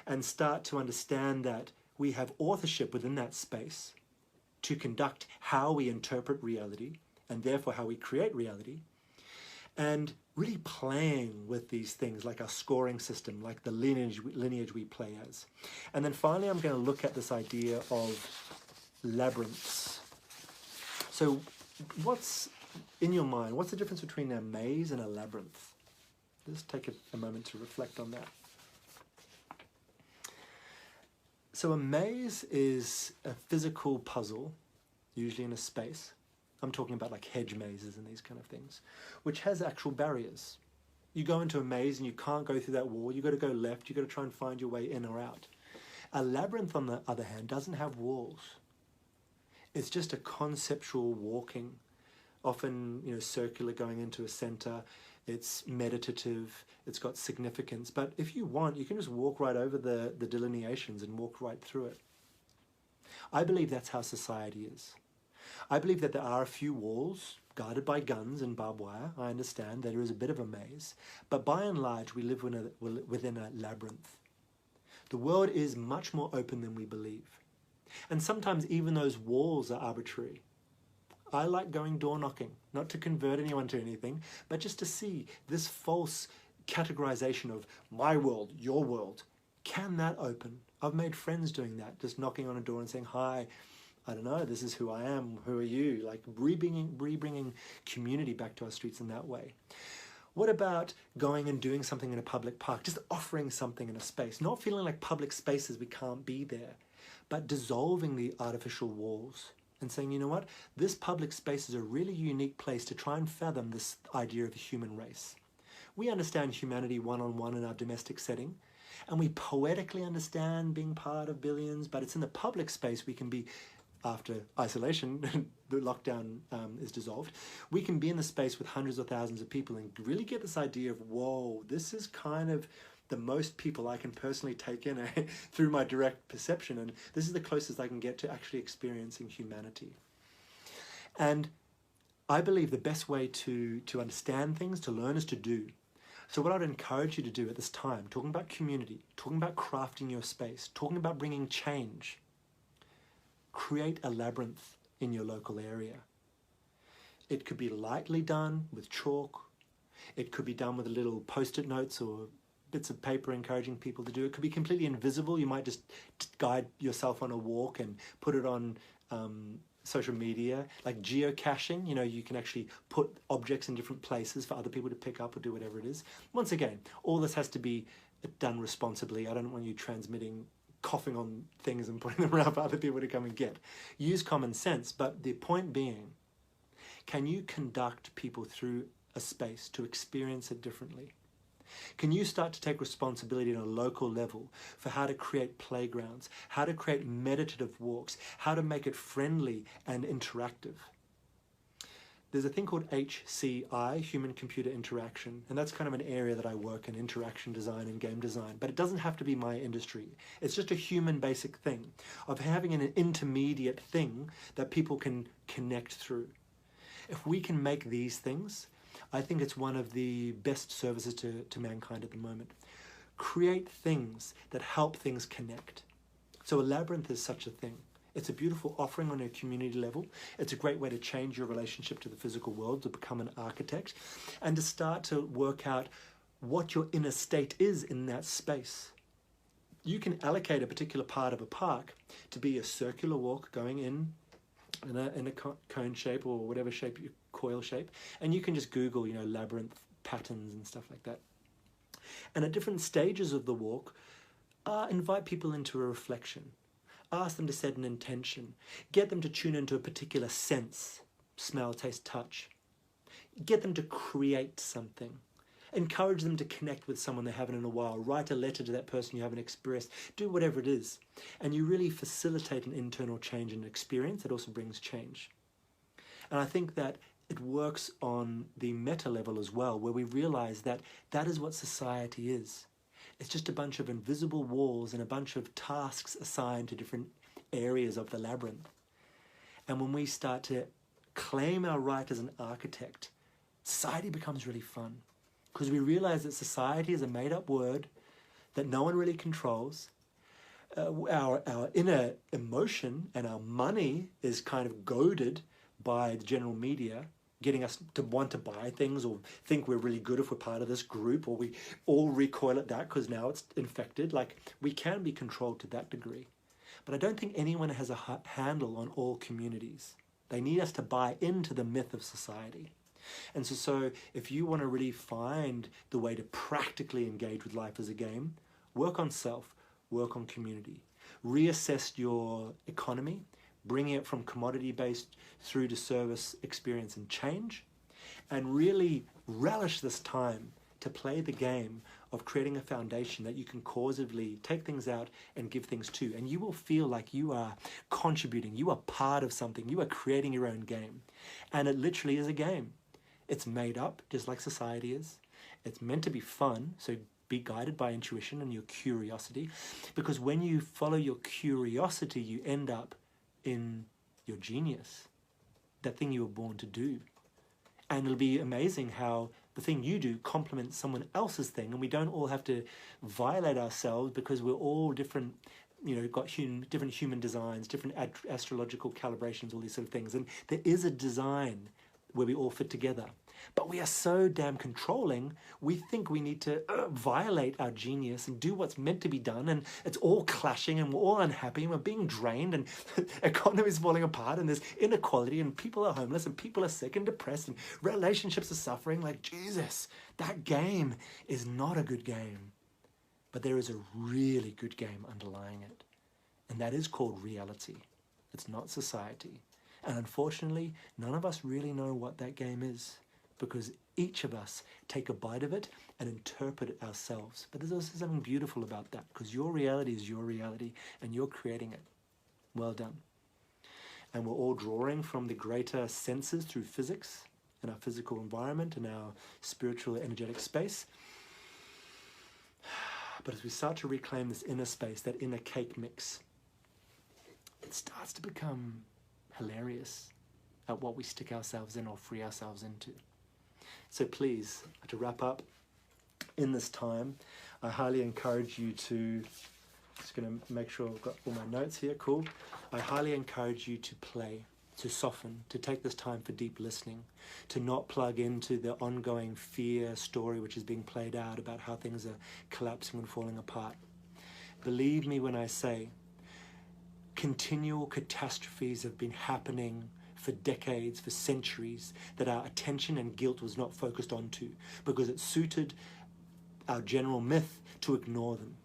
and start to understand that we have authorship within that space to conduct how we interpret reality and therefore how we create reality, and really playing with these things like our scoring system, like the lineage we play as. And then finally, I'm going to look at this idea of labyrinths. So what's in your mind, what's the difference between a maze and a labyrinth? Let's take a moment to reflect on that. So a maze is a physical puzzle, usually in a space. I'm talking about like hedge mazes and these kind of things, which has actual barriers. You go into a maze and you can't go through that wall. You've got to go left. You've got to try and find your way in or out. A labyrinth, on the other hand, doesn't have walls. It's just a conceptual walking, often circular, going into a center. It's meditative, it's got significance. But if you want, you can just walk right over the delineations and walk right through it. I believe that's how society is. I believe that there are a few walls guarded by guns and barbed wire. I understand that there is a bit of a maze. But by and large, we live within a labyrinth. The world is much more open than we believe. And sometimes even those walls are arbitrary. I like going door knocking, not to convert anyone to anything, but just to see this false categorization of my world, your world. Can that open? I've made friends doing that, just knocking on a door and saying, hi, I don't know, this is who I am, who are you? Like rebringing community back to our streets in that way. What about going and doing something in a public park, just offering something in a space, not feeling like public spaces we can't be there, but dissolving the artificial walls and saying, you know what, this public space is a really unique place to try and fathom this idea of the human race. We understand humanity one-on-one in our domestic setting, and we poetically understand being part of billions, but it's in the public space we can be, after isolation, the lockdown is dissolved, we can be in the space with hundreds of thousands of people and really get this idea of, whoa, this is kind of the most people I can personally take in through my direct perception, and this is the closest I can get to actually experiencing humanity. And I believe the best way to understand things, to learn, is to do. So what I'd encourage you to do at this time, talking about community, talking about crafting your space, talking about bringing change, create a labyrinth in your local area. It could be lightly done with chalk. It could be done with a little post-it notes or bits of paper encouraging people to do. It could be completely invisible. You might just guide yourself on a walk and put it on social media, like geocaching. You can actually put objects in different places for other people to pick up or do whatever it is. Once again, all this has to be done responsibly. I don't want you transmitting coughing on things and putting them around for other people to come and get. Use common sense, but the point being, can you conduct people through a space to experience it differently? Can you start to take responsibility on a local level for how to create playgrounds, how to create meditative walks, how to make it friendly and interactive? There's a thing called HCI, human-computer interaction, and that's kind of an area that I work in, interaction design and game design, but it doesn't have to be my industry. It's just a human basic thing of having an intermediate thing that people can connect through. If we can make these things, I think it's one of the best services to mankind at the moment. Create things that help things connect. So a labyrinth is such a thing. It's a beautiful offering on a community level. It's a great way to change your relationship to the physical world, to become an architect, and to start to work out what your inner state is in that space. You can allocate a particular part of a park to be a circular walk going in a cone shape or whatever shape, coil shape, and you can just Google, labyrinth patterns and stuff like that. And at different stages of the walk, invite people into a reflection. Ask them to set an intention. Get them to tune into a particular sense, smell, taste, touch. Get them to create something. Encourage them to connect with someone they haven't in a while. Write a letter to that person you haven't expressed. Do whatever it is. And you really facilitate an internal change and experience. It also brings change. And I think that it works on the meta level as well, where we realize that that is what society is. It's just a bunch of invisible walls and a bunch of tasks assigned to different areas of the labyrinth. And when we start to claim our right as an architect, society becomes really fun. Because we realize that society is a made-up word that no one really controls. Our inner emotion and our money is kind of goaded by the general media, getting us to want to buy things or think we're really good if we're part of this group, or we all recoil at that because now it's infected. Like, we can be controlled to that degree. But I don't think anyone has a handle on all communities. They need us to buy into the myth of society. And so if you want to really find the way to practically engage with life as a game, work on self, work on community. Reassess your economy, bringing it from commodity-based through to service, experience, and change, and really relish this time to play the game of creating a foundation that you can causively take things out and give things to. And you will feel like you are contributing, you are part of something, you are creating your own game. And it literally is a game. It's made up, just like society is. It's meant to be fun, so be guided by intuition and your curiosity, because when you follow your curiosity, you end up in your genius, that thing you were born to do. And it'll be amazing how the thing you do complements someone else's thing, and we don't all have to violate ourselves because we're all different, got different human designs, different astrological calibrations, all these sort of things. And there is a design where we all fit together. But we are so damn controlling, we think we need to violate our genius and do what's meant to be done, and it's all clashing and we're all unhappy and we're being drained and economy's falling apart and there's inequality and people are homeless and people are sick and depressed and relationships are suffering. Like, Jesus, that game is not a good game. But there is a really good game underlying it, and that is called reality. It's not society. And unfortunately, none of us really know what that game is, because each of us take a bite of it and interpret it ourselves. But there's also something beautiful about that, because your reality is your reality and you're creating it. Well done. And we're all drawing from the greater senses through physics and our physical environment and our spiritual energetic space. But as we start to reclaim this inner space, that inner cake mix, it starts to become hilarious at what we stick ourselves in or free ourselves into. So please, to wrap up in this time, I highly encourage you to, just going to make sure I've got all my notes here, cool. I highly encourage you to play, to soften, to take this time for deep listening, to not plug into the ongoing fear story which is being played out about how things are collapsing and falling apart. Believe me when I say, continual catastrophes have been happening for decades, for centuries, that our attention and guilt was not focused onto because it suited our general myth to ignore them.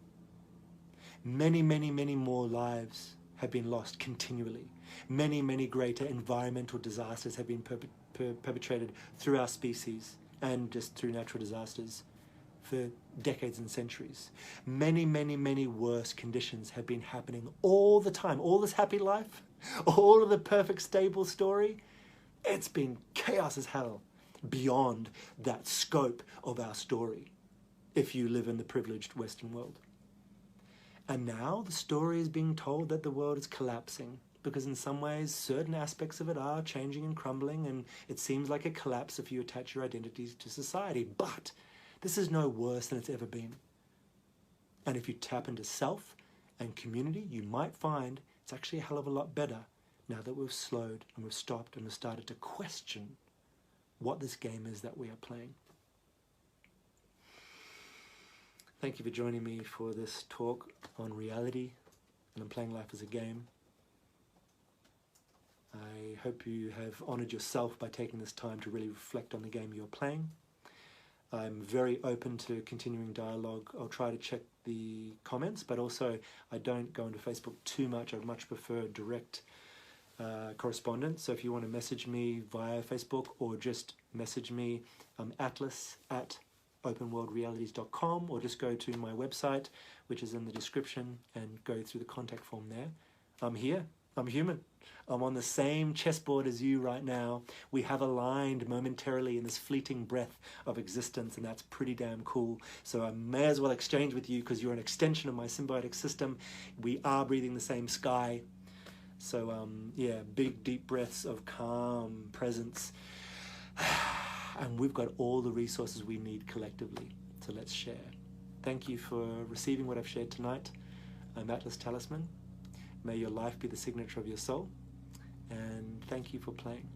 Many, many, many more lives have been lost continually. Many, many greater environmental disasters have been perpetrated through our species and just through natural disasters for decades and centuries. Many, many, many worse conditions have been happening all the time. All this happy life, all of the perfect, stable story, it's been chaos as hell beyond that scope of our story if you live in the privileged Western world. And now the story is being told that the world is collapsing because in some ways certain aspects of it are changing and crumbling, and it seems like a collapse if you attach your identities to society. But this is no worse than it's ever been. And if you tap into self and community, you might find it's actually a hell of a lot better now that we've slowed and we've stopped and we've started to question what this game is that we are playing. Thank you for joining me for this talk on reality and on playing life as a game. I hope you have honoured yourself by taking this time to really reflect on the game you're playing. I'm very open to continuing dialogue. I'll try to check the comments, but also I don't go into Facebook too much. I much prefer direct correspondence. So if you want to message me via Facebook or just message me, atlas@openworldrealities.com, or just go to my website, which is in the description, and go through the contact form there. I'm here. I'm human. I'm on the same chessboard as you right now. We have aligned momentarily in this fleeting breath of existence, and that's pretty damn cool. So I may as well exchange with you because you're an extension of my symbiotic system. We are breathing the same sky. So yeah, big deep breaths of calm presence. And we've got all the resources we need collectively. So let's share. Thank you for receiving what I've shared tonight. I'm Atlas Talisman. May your life be the signature of your soul. And thank you for playing.